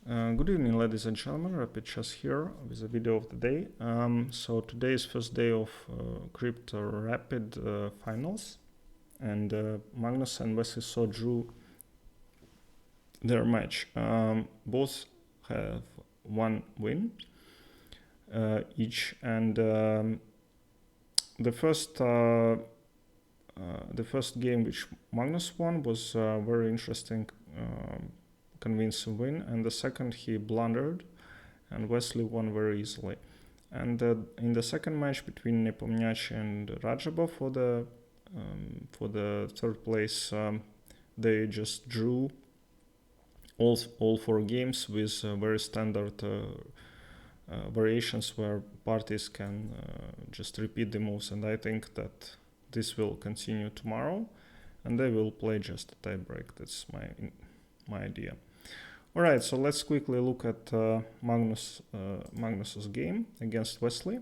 Good evening, ladies and gentlemen. Rapid Chess here with a video of the day. So today is first day of Crypto Rapid finals, and Magnus and Wesley so drew their match. Both have one win each, and the first game which Magnus won was very interesting. Convincing win, and the second he blundered and Wesley won very easily. And in the second match between Nepomniachtchi and Rajabov for the third place, they just drew all four games with very standard variations where parties can just repeat the moves, and I think that this will continue tomorrow and they will play just a tie break. That's my idea. Alright, so let's quickly look at Magnus's game against Wesley.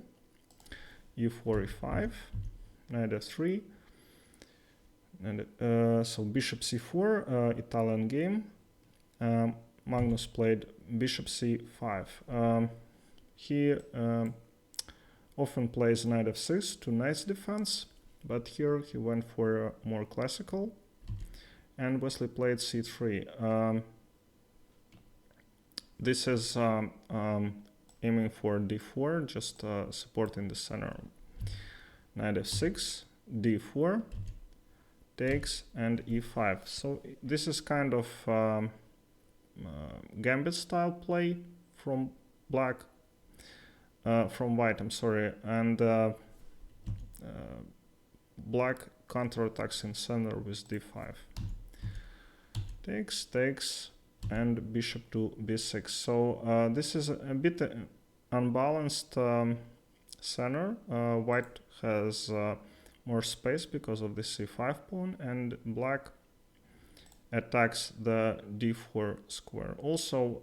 e4, e5, knight f3, and so bishop c4, Italian game. Magnus played bishop c5. He often plays knight f6 to nice defense, but here he went for more classical, and Wesley played c3. This is aiming for d4, just supporting the center. Knight f6, d4, takes, and e5. So this is kind of gambit style play from white, I'm sorry, and black counterattacks in center with d5. Takes, and bishop to b6. So this is a bit unbalanced center. White has more space because of the c5 pawn, and black attacks the d4 square. Also,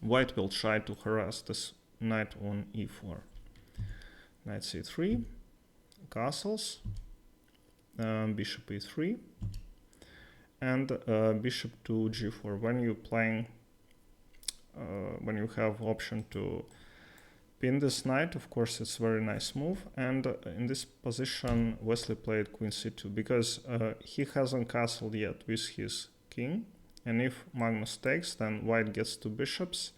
white will try to harass this knight on e4. Knight c3, castles, bishop e3, and bishop to g4. When you have option to pin this knight, of course it's very nice move. And in this position Wesley played queen c2 because he hasn't castled yet with his king, and if Magnus takes, then white gets two bishops,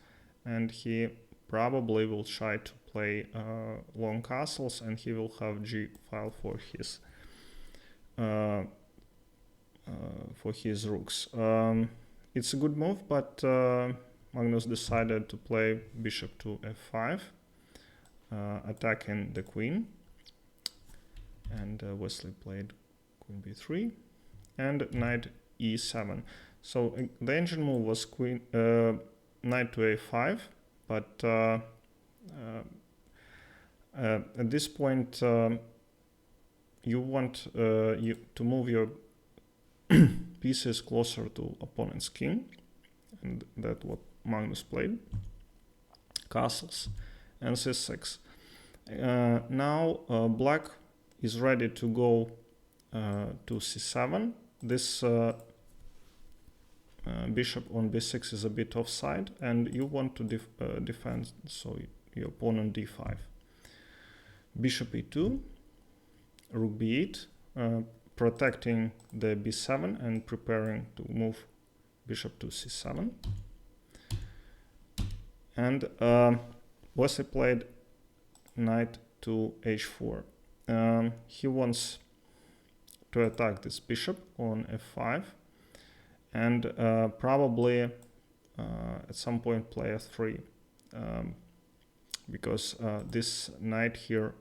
and he probably will try to play long castles, and he will have g file for his rooks. It's a good move, but Magnus decided to play bishop to f5, attacking the queen, and Wesley played queen b3 and knight e7. So the engine move was knight to a5, but at this point you want to move your pieces closer to opponent's king, and that's what Magnus played. Castles and c6. Now black is ready to go to c7. This bishop on b6 is a bit offside, and you want to defend, so your opponent d5. Bishop e2, rook b8, protecting the b7 and preparing to move bishop to c7. And Wesley played knight to h4. He wants to attack this bishop on f5, and probably at some point play f3, because this knight here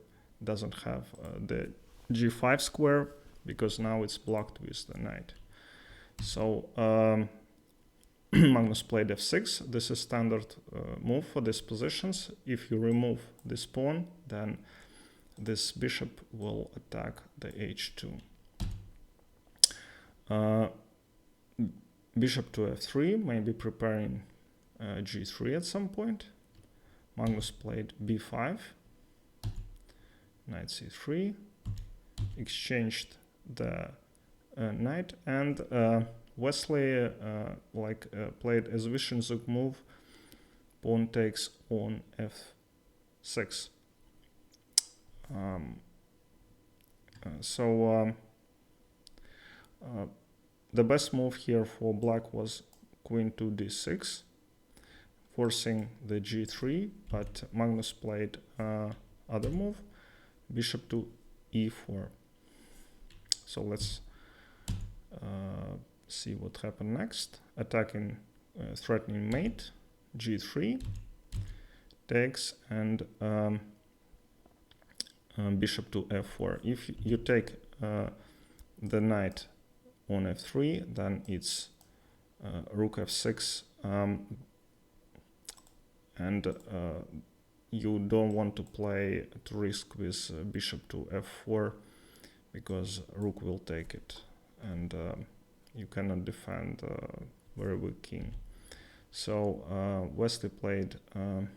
doesn't have the g5 square, because now it's blocked with the knight. So Magnus played f6. This is standard move for these positions. If you remove this pawn, then this bishop will attack the h2. Bishop to f3, maybe preparing g3 at some point. Magnus played b5, knight c3, exchanged the knight, and Wesley played as Zug move, pawn takes on f6. The best move here for black was queen to d6, forcing the g3, but Magnus played other move, bishop to e4. So let's see what happened next. Attacking, threatening mate, g3, takes, and bishop to f4. If you take the knight on f3, then it's rook f6, and you don't want to risk with bishop to f4, because rook will take it, and you cannot defend very weak king. So Wesley played the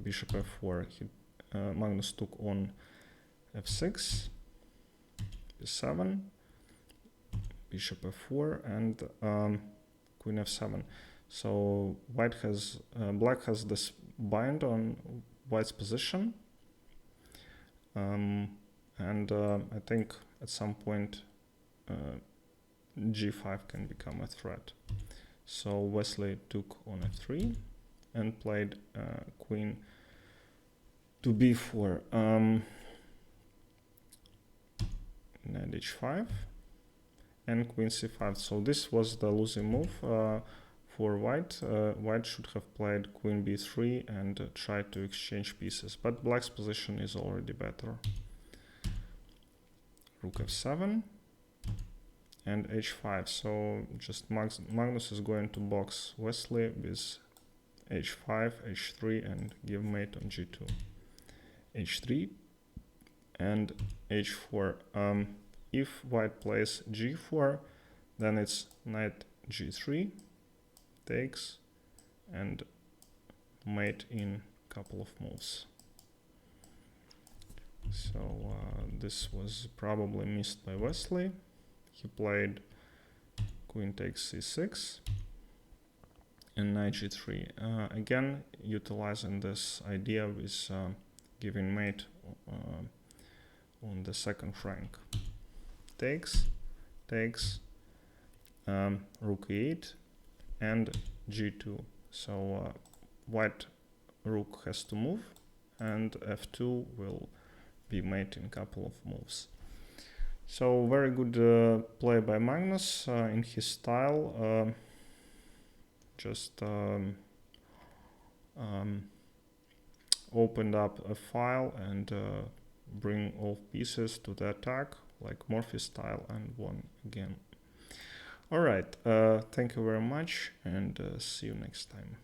bishop f4. Magnus took on f6, b7, bishop f4, and queen f7. So black has this bind on white's position, and I think at some point g5 can become a threat. So Wesley took on f3 and played queen to b4, knight h5, and queen c5. So this was the losing move for white. White should have played queen b3 and tried to exchange pieces, but black's position is already better. Rook f7 and h5. So just Magnus is going to box Wesley with h5, h3, and give mate on g2. h3 and h4. If white plays g4, then it's knight g3, takes, and mate in a couple of moves. So this was probably missed by Wesley. He played queen takes c6 and knight g3. Again, utilizing this idea with giving mate on the second rank. Takes, rook e8, and g2. So white rook has to move, and f2 will be mate in a couple of moves. So very good play by Magnus in his style. Just opened up a file and bring all pieces to the attack, like Morphy style, and won again. Alright, thank you very much, and see you next time.